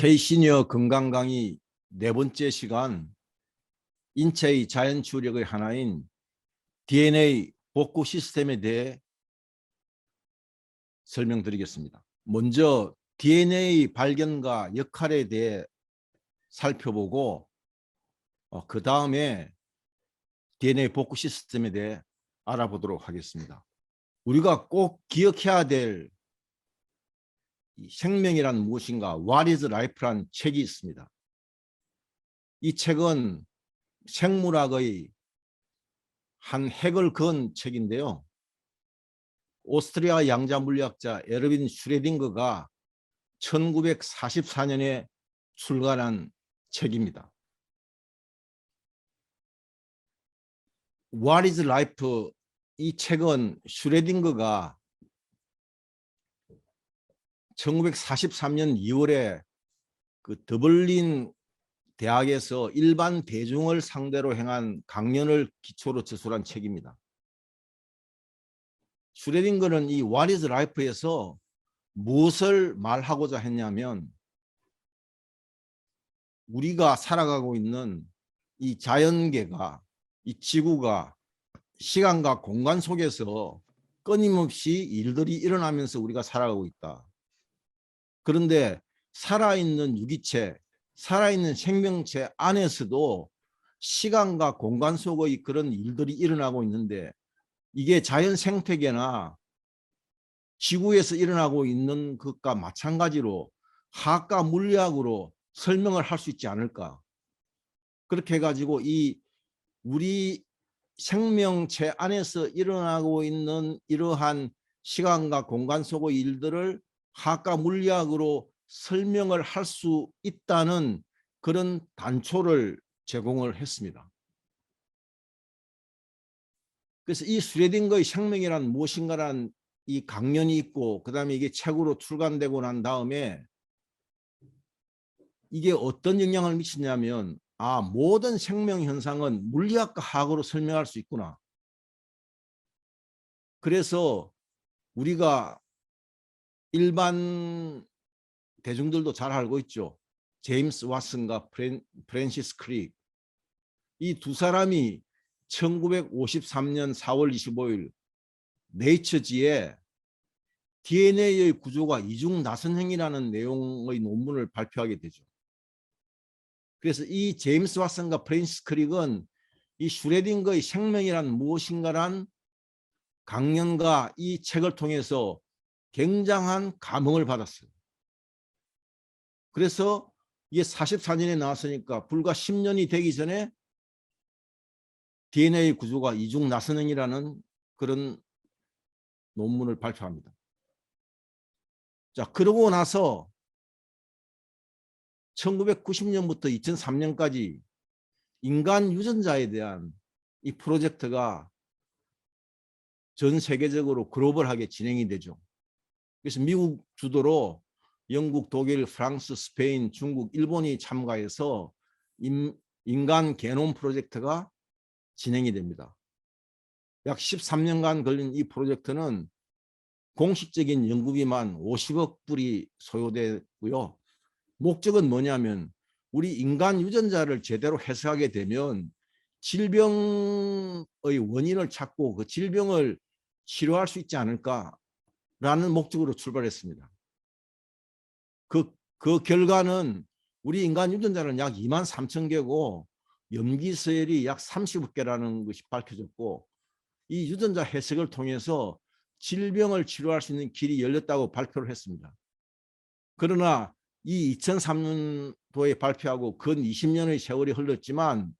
K시니어 건강 강의 네 번째 시간, 인체의 자연 추력의 하나인 DNA 복구 시스템에 대해 설명드리겠습니다. 먼저 DNA 발견과 역할에 대해 살펴보고 그 다음에 DNA 복구 시스템에 대해 알아보도록 하겠습니다. 우리가 꼭 기억해야 될 생명이란 무엇인가, What is Life란 책이 있습니다. 이 책은 생물학의 한 핵을 그은 책인데요. 오스트리아 양자 물리학자 에르빈 슈레딩거가 1944년에 출간한 책입니다. What is Life? 이 책은 슈레딩거가 1943년 2월에 그 더블린 대학에서 일반 대중을 상대로 행한 강연을 기초로 저술한 책입니다. 슈레딩거는 이 What is Life에서 무엇을 말하고자 했냐면, 우리가 살아가고 있는 이 자연계가, 이 지구가 시간과 공간 속에서 끊임없이 일들이 일어나면서 우리가 살아가고 있다. 그런데 살아있는 유기체, 살아있는 생명체 안에서도 시간과 공간 속의 그런 일들이 일어나고 있는데, 이게 자연 생태계나 지구에서 일어나고 있는 것과 마찬가지로 화학과 물리학으로 설명을 할 수 있지 않을까. 그렇게 해가지고 이 우리 생명체 안에서 일어나고 있는 이러한 시간과 공간 속의 일들을 화학과 물리학으로 설명을 할 수 있다는 그런 단초를 제공을 했습니다. 그래서 이 슈레딩거의 생명이란 무엇인가란 이 강연이 있고, 그 다음에 이게 책으로 출간되고 난 다음에 이게 어떤 영향을 미치냐면, 모든 생명 현상은 물리학과 화학으로 설명할 수 있구나. 그래서 우리가 일반 대중들도 잘 알고 있죠. 제임스 왓슨과 프랜시스 크릭. 이 두 사람이 1953년 4월 25일 네이처지에 DNA의 구조가 이중 나선형이라는 내용의 논문을 발표하게 되죠. 그래서 이 제임스 왓슨과 프랜시스 크릭은 이 슈레딩거의 생명이란 무엇인가란 강연과 이 책을 통해서 굉장한 감흥을 받았어요. 그래서 이게 44년에 나왔으니까 불과 10년이 되기 전에 DNA 구조가 이중 나선형이라는 그런 논문을 발표합니다. 자, 그러고 나서 1990년부터 2003년까지 인간 유전자에 대한 이 프로젝트가 전 세계적으로 글로벌하게 진행이 되죠. 그래서 미국 주도로 영국, 독일, 프랑스, 스페인, 중국, 일본이 참가해서 인간 게놈 프로젝트가 진행이 됩니다. 약 13년간 걸린 이 프로젝트는 공식적인 연구비만 50억 불이 소요되고요. 목적은 뭐냐면, 우리 인간 유전자를 제대로 해석하게 되면 질병의 원인을 찾고 그 질병을 치료할 수 있지 않을까라는 목적으로 출발했습니다. 그 결과는 우리 인간 유전자는 약 23,000개고 염기서열이 약 30개라는 것이 밝혀졌고, 이 유전자 해석을 통해서 질병을 치료할 수 있는 길이 열렸다고 발표를 했습니다. 그러나 이 2003년도에 발표하고 근 20년의 세월이 흘렀지만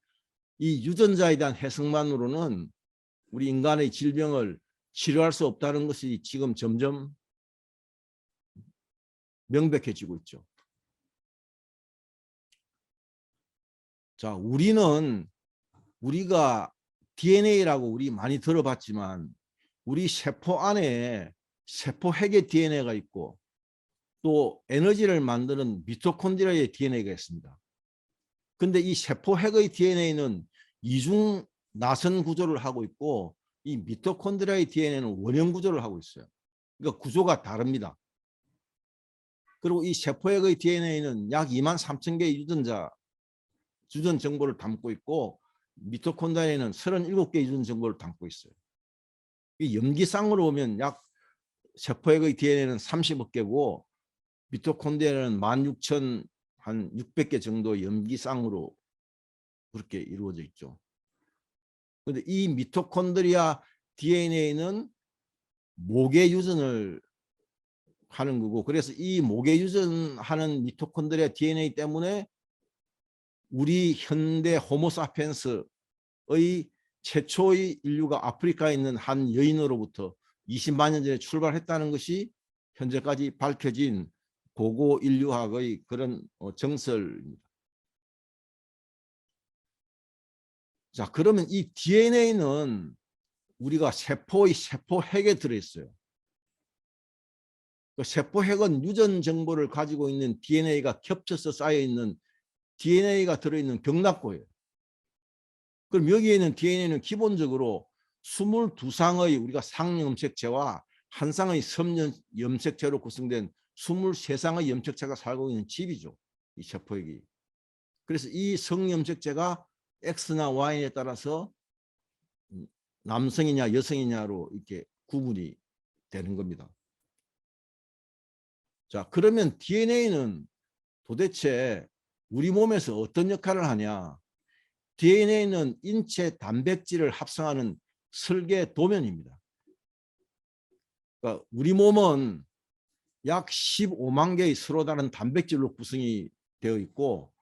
이 유전자에 대한 해석만으로는 우리 인간의 질병을 치료할 수 없다는 것이 지금 점점 명백해지고 있죠. 자, 우리가 DNA라고 우리 많이 들어봤지만, 우리 세포 안에 세포핵의 DNA가 있고, 또 에너지를 만드는 미토콘드리아의 DNA가 있습니다. 근데 이 세포핵의 DNA는 이중 나선 구조를 하고 있고, 이 미토콘드리아의 DNA는 원형 구조를 하고 있어요. 그러니까 구조가 다릅니다. 그리고 이 세포액의 DNA는 약 23,000개의 유전 정보를 담고 있고 미토콘드리아에는 37개의 유전 정보를 담고 있어요. 이 염기쌍으로 보면 약 세포액의 DNA는 30억 개고 미토콘드리아는 16,600개 정도 염기쌍으로 그렇게 이루어져 있죠. 그런데 이 미토콘드리아 DNA는 모계 유전을 하는 거고, 그래서 이 모계 유전하는 미토콘드리아 DNA 때문에 우리 현대 호모사피엔스의 최초의 인류가 아프리카에 있는 한 여인으로부터 20만 년 전에 출발했다는 것이 현재까지 밝혀진 고고 인류학의 그런 정설입니다. 자, 그러면 이 DNA는 우리가 세포의 세포핵에 들어있어요. 그 세포핵은 유전 정보를 가지고 있는 DNA가 겹쳐서 쌓여있는 DNA가 들어있는 경락고예요. 그럼 여기에 있는 DNA는 기본적으로 22쌍의 우리가 상염색체와 한 쌍의 섬염색체로 구성된 23쌍의 염색체가 살고 있는 집이죠. 이 세포핵이. 그래서 이 성염색체가 X나 Y에 따라서 남성이냐 여성이냐로 이렇게 구분이 되는 겁니다. 자, 그러면 DNA는 도대체 우리 몸에서 어떤 역할을 하냐? DNA는 인체 단백질을 합성하는 설계 도면입니다. 그러니까 우리 몸은 약 15만 개의 서로 다른 단백질로 구성이 되어 있고,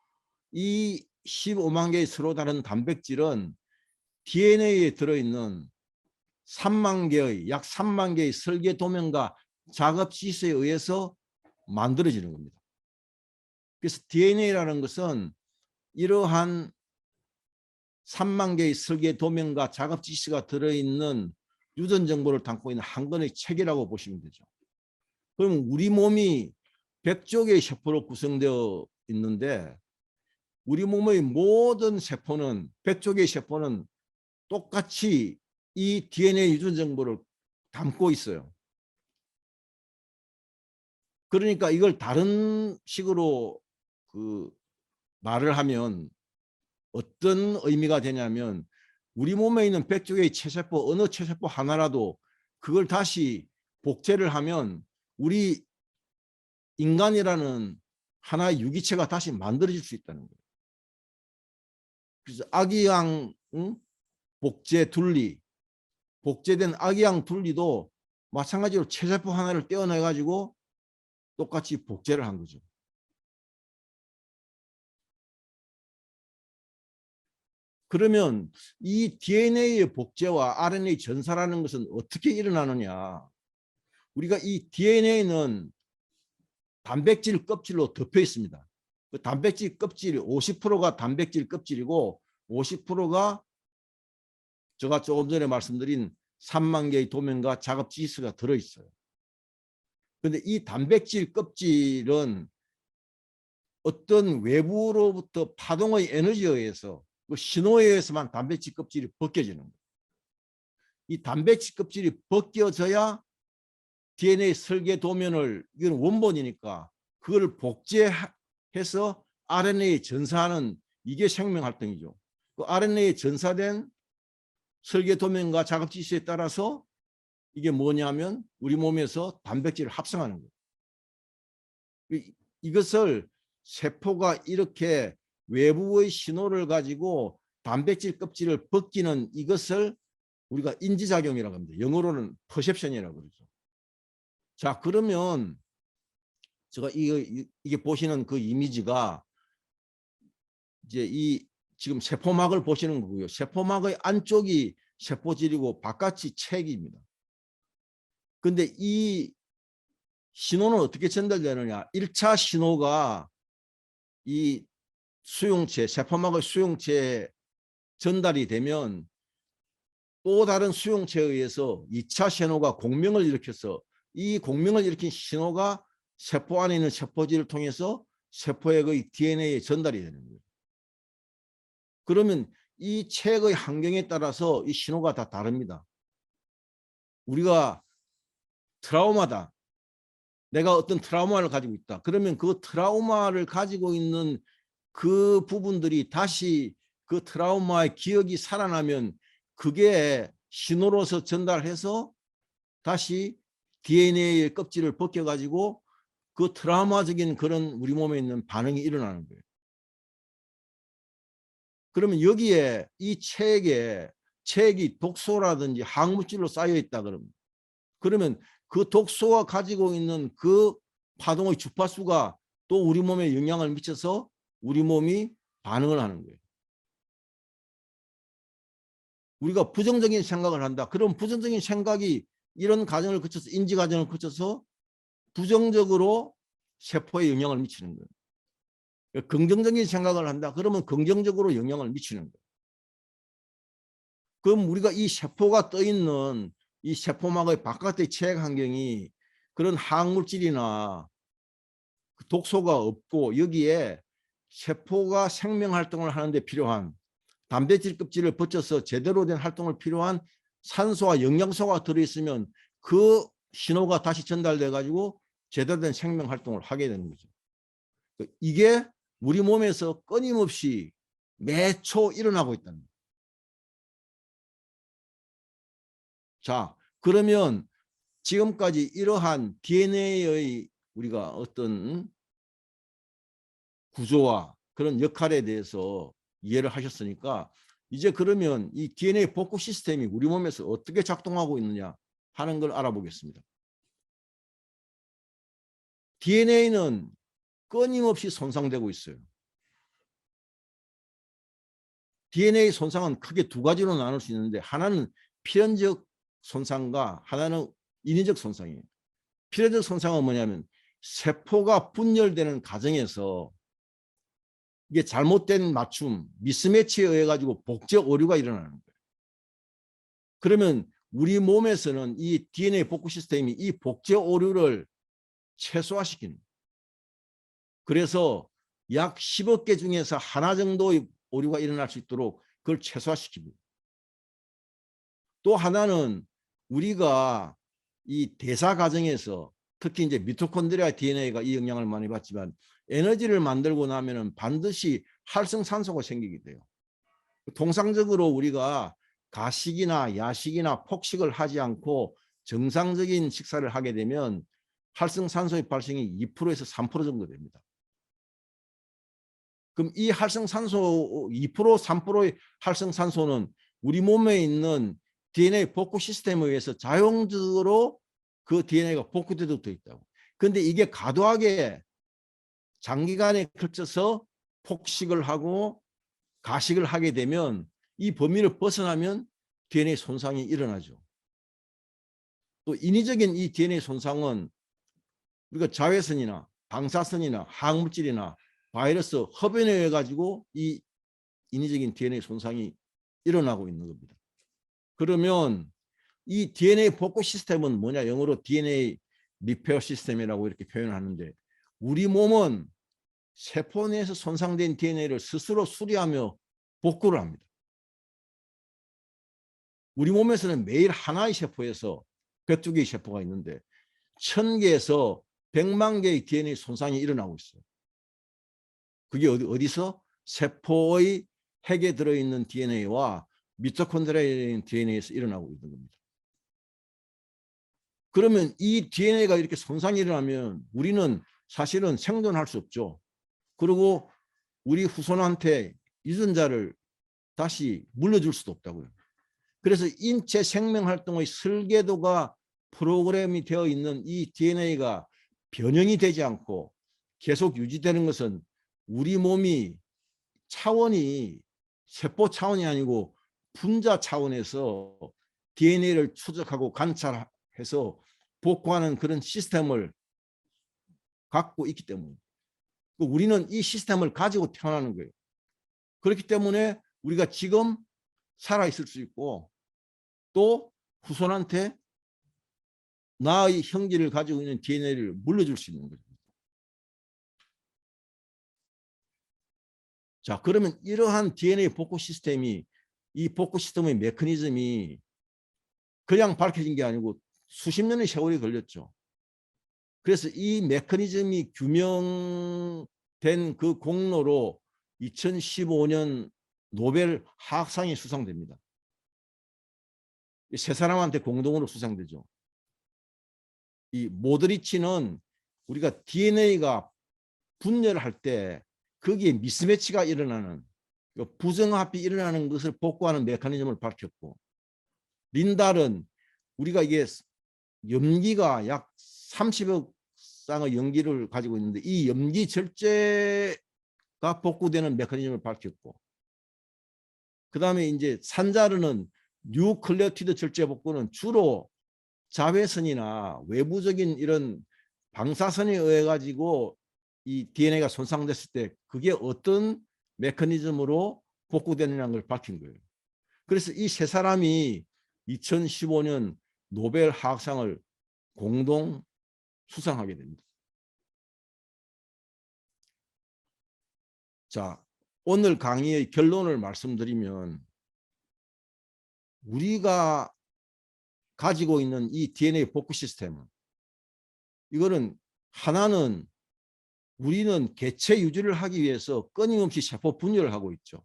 이 15만 개의 서로 다른 단백질은 DNA에 들어있는 3만 개의 약 3만 개의 설계 도면과 작업 지시에 의해서 만들어지는 겁니다. 그래서 DNA라는 것은 이러한 3만 개의 설계 도면과 작업 지시가 들어있는 유전 정보를 담고 있는 한 권의 책이라고 보시면 되죠. 그럼 우리 몸이 100조 개의 세포로 구성되어 있는데 우리 몸의 모든 세포는 100조 개의 세포는 똑같이 이 DNA 유전 정보를 담고 있어요. 그러니까 이걸 다른 식으로 말을 하면 어떤 의미가 되냐면 우리 몸에 있는 100조 개의 체세포 어느 체세포 하나라도 그걸 다시 복제를 하면 우리 인간이라는 하나의 유기체가 다시 만들어질 수 있다는 거예요. 그래서 아기양 복제 둘리, 복제된 아기양 둘리도 마찬가지로 체세포 하나를 떼어내 가지고 똑같이 복제를 한 거죠. 그러면 이 DNA의 복제와 RNA 전사라는 것은 어떻게 일어나느냐? 우리가 이 DNA는 단백질 껍질로 덮여 있습니다. 그 단백질 껍질이 50%가 단백질 껍질이고 50%가 제가 조금 전에 말씀드린 3만 개의 도면과 작업 지시가 들어있어요. 그런데 이 단백질 껍질은 어떤 외부로부터 파동의 에너지에 의해서 그 신호에 의해서만 단백질 껍질이 벗겨지는 거예요. 이 단백질 껍질이 벗겨져야 DNA 설계 도면을, 이건 원본이니까 그걸 복제해서 RNA에 전사하는, 이게 생명 활동이죠. 그 RNA에 전사된 설계 도면과 작업 지시에 따라서 이게 뭐냐면 우리 몸에서 단백질을 합성하는 거예요. 이것을 세포가 이렇게 외부의 신호를 가지고 단백질 껍질을 벗기는 이것을 우리가 인지작용이라고 합니다. 영어로는 퍼셉션이라고 그러죠. 자, 그러면 제가 이게 보시는 그 이미지가 이제 이 지금 세포막을 보시는 거고요. 세포막의 안쪽이 세포질이고 바깥이 책입니다. 근데 이 신호는 어떻게 전달되느냐? 1차 신호가 이 수용체, 세포막의 수용체에 전달이 되면 또 다른 수용체에 의해서 2차 신호가 공명을 일으켜서 이 공명을 일으킨 신호가 세포 안에 있는 세포질을 통해서 세포액의 DNA에 전달이 되는 거예요. 그러면 이 책의 환경에 따라서 이 신호가 다 다릅니다. 우리가 트라우마다, 내가 어떤 트라우마를 가지고 있다. 그러면 그 트라우마를 가지고 있는 그 부분들이 다시 그 트라우마의 기억이 살아나면 그게 신호로서 전달해서 다시 DNA의 껍질을 벗겨가지고 그 트라우마적인 그런 우리 몸에 있는 반응이 일어나는 거예요. 그러면 여기에 이 책이 독소라든지 항물질로 쌓여 있다 그러면 그 독소가 가지고 있는 그 파동의 주파수가 또 우리 몸에 영향을 미쳐서 우리 몸이 반응을 하는 거예요. 우리가 부정적인 생각을 한다. 그럼 부정적인 생각이 이런 과정을 거쳐서 인지 과정을 거쳐서 부정적으로 세포에 영향을 미치는 거예요. 긍정적인 생각을 한다. 그러면 긍정적으로 영향을 미치는 거예요. 그럼 우리가 이 세포가 떠 있는 이 세포막의 바깥의 체액 환경이 그런 항물질이나 독소가 없고 여기에 세포가 생명 활동을 하는데 필요한 단백질 껍질을 벗겨서 제대로 된 활동을 필요한 산소와 영양소가 들어있으면 그 신호가 다시 전달돼 가지고 제대로 된 생명 활동을 하게 되는 거죠. 이게 우리 몸에서 끊임없이 매초 일어나고 있다는 거예요. 자, 그러면 지금까지 이러한 DNA의 우리가 어떤 구조와 그런 역할에 대해서 이해를 하셨으니까 이제 그러면 이 DNA 복구 시스템이 우리 몸에서 어떻게 작동하고 있느냐 하는 걸 알아보겠습니다. DNA는 끊임없이 손상되고 있어요. DNA 손상은 크게 두 가지로 나눌 수 있는데 하나는 필연적 손상과 하나는 인위적 손상이에요. 필연적 손상은 뭐냐면 세포가 분열되는 과정에서 이게 잘못된 맞춤, 미스매치에 의해 가지고 복제 오류가 일어나는 거예요. 그러면 우리 몸에서는 이 DNA 복구 시스템이 이 복제 오류를 최소화시키는 거예요. 그래서 약 10억 개 중에서 하나 정도의 오류가 일어날 수 있도록 그걸 최소화시킵니다. 또 하나는 우리가 이 대사 과정에서 특히 이제 미토콘드리아 DNA가 이 영향을 많이 받지만 에너지를 만들고 나면은 반드시 활성산소가 생기게 돼요. 통상적으로 우리가 가식이나 야식이나 폭식을 하지 않고 정상적인 식사를 하게 되면 활성산소의 발생이 2%에서 3% 정도 됩니다. 그럼 이 활성산소 2% 3%의 활성산소는 우리 몸에 있는 DNA 복구 시스템에 의해서 자연적으로 그 DNA가 복구되도록 되어 있다고. 그런데 이게 과도하게 장기간에 걸쳐서 폭식을 하고 가식을 하게 되면 이 범위를 벗어나면 DNA 손상이 일어나죠. 또 인위적인 이 DNA 손상은 우리가 자외선이나 방사선이나 항물질이나 바이러스 흡연에 의해 가지고 이 인위적인 DNA 손상이 일어나고 있는 겁니다. 그러면 이 DNA 복구 시스템은 뭐냐? 영어로 DNA 리페어 시스템이라고 이렇게 표현하는데 우리 몸은 세포 내에서 손상된 DNA를 스스로 수리하며 복구를 합니다. 우리 몸에서는 매일 하나의 세포에서 102개의 세포가 있는데 1000개에서 100만 개의 DNA 손상이 일어나고 있어요. 그게 어디서? 세포의 핵에 들어있는 DNA와 미토콘드리아에 있는 DNA에서 일어나고 있는 겁니다. 그러면 이 DNA가 이렇게 손상이 일어나면 우리는 사실은 생존할 수 없죠. 그리고 우리 후손한테 유전자를 다시 물려줄 수도 없다고요. 그래서 인체 생명활동의 설계도가 프로그램이 되어 있는 이 DNA가 변형이 되지 않고 계속 유지되는 것은 우리 몸이 차원이 세포 차원이 아니고 분자 차원에서 DNA를 추적하고 관찰해서 복구하는 그런 시스템을 갖고 있기 때문에 우리는 이 시스템을 가지고 태어나는 거예요. 그렇기 때문에 우리가 지금 살아있을 수 있고 또 후손한테 나의 형질을 가지고 있는 DNA를 물려줄 수 있는 거죠. 자, 그러면 이러한 DNA 복구 시스템이 이 복구 시스템의 메커니즘이 그냥 밝혀진 게 아니고 수십 년의 세월이 걸렸죠. 그래서 이 메커니즘이 규명된 그 공로로 2015년 노벨 화학상이 수상됩니다. 세 사람한테 공동으로 수상되죠. 이 모드리치는 우리가 DNA가 분열할 때 거기에 미스매치가 일어나는 부정합이 일어나는 것을 복구하는 메커니즘을 밝혔고, 린달은 우리가 이게 염기가 약 30억 쌍의 염기를 가지고 있는데 이 염기 절제가 복구되는 메커니즘을 밝혔고, 그 다음에 이제 산자르는 뉴클레오티드 절제 복구는 주로 자외선이나 외부적인 이런 방사선에 의해 가지고 이 DNA가 손상됐을 때 그게 어떤 메커니즘으로 복구되느냐는 걸 밝힌 거예요. 그래서 이 세 사람이 2015년 노벨 화학상을 공동 수상하게 됩니다. 자, 오늘 강의의 결론을 말씀드리면 우리가 가지고 있는 이 DNA 복구 시스템은, 이거는 하나는 우리는 개체 유지를 하기 위해서 끊임없이 세포 분열을 하고 있죠.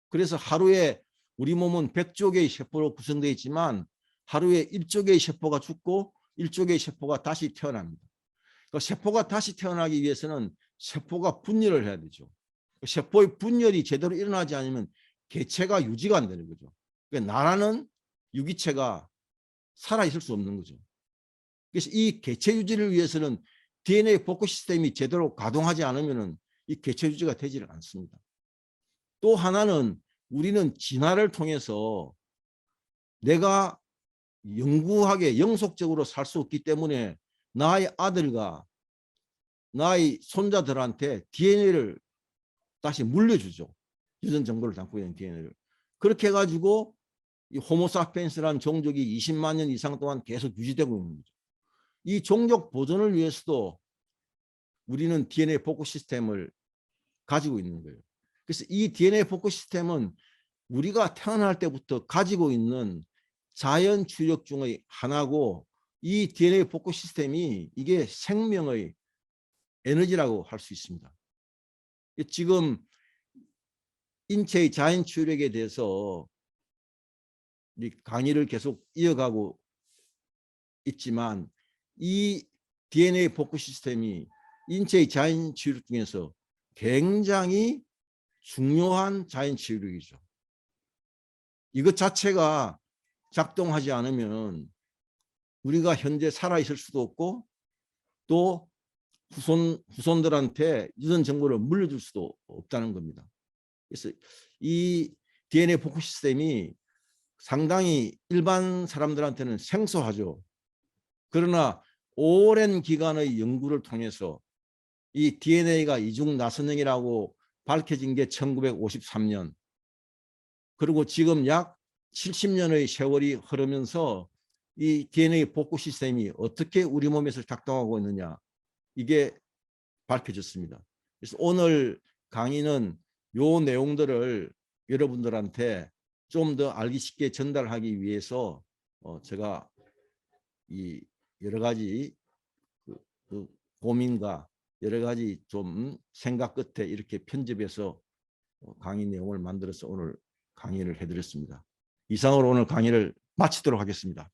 그래서 하루에 우리 몸은 100조 개의 세포로 구성되어 있지만 하루에 1조 개의 세포가 죽고 1조 개의 세포가 다시 태어납니다. 그러니까 세포가 다시 태어나기 위해서는 세포가 분열을 해야 되죠. 세포의 분열이 제대로 일어나지 않으면 개체가 유지가 안 되는 거죠. 그러니까 나라는 유기체가 살아있을 수 없는 거죠. 그래서 이 개체 유지를 위해서는 DNA 복구 시스템이 제대로 가동하지 않으면 이 개체 유지가 되지를 않습니다. 또 하나는 우리는 진화를 통해서 내가 영구하게 영속적으로 살 수 없기 때문에 나의 아들과 나의 손자들한테 DNA를 다시 물려주죠. 유전 정보를 담고 있는 DNA를. 그렇게 해가지고 이 호모사피엔스라는 종족이 20만 년 이상 동안 계속 유지되고 있는 거죠. 이 종족 보존을 위해서도 우리는 DNA 복구 시스템을 가지고 있는 거예요. 그래서 이 DNA 복구 시스템은 우리가 태어날 때부터 가지고 있는 자연 추력 중의 하나고, 이 DNA 복구 시스템이 이게 생명의 에너지라고 할 수 있습니다. 지금 인체의 자연 추력에 대해서 강의를 계속 이어가고 있지만 이 DNA 복구 시스템이 인체의 자연 추력 중에서 굉장히 중요한 자연 추력이죠. 이것 자체가 작동하지 않으면 우리가 현재 살아있을 수도 없고 또 후손들한테 유전 정보를 물려줄 수도 없다는 겁니다. 그래서 이 DNA 복구 시스템이 상당히 일반 사람들한테는 생소하죠. 그러나 오랜 기간의 연구를 통해서 이 DNA가 이중 나선형이라고 밝혀진 게 1953년, 그리고 지금 약 70년의 세월이 흐르면서 이 DNA 복구 시스템이 어떻게 우리 몸에서 작동하고 있느냐, 이게 밝혀졌습니다. 그래서 오늘 강의는 요 내용들을 여러분들한테 좀 더 알기 쉽게 전달하기 위해서 제가 이 여러 가지 그 고민과 여러 가지 좀 생각 끝에 이렇게 편집해서 강의 내용을 만들어서 오늘 강의를 해드렸습니다. 이상으로 오늘 강의를 마치도록 하겠습니다.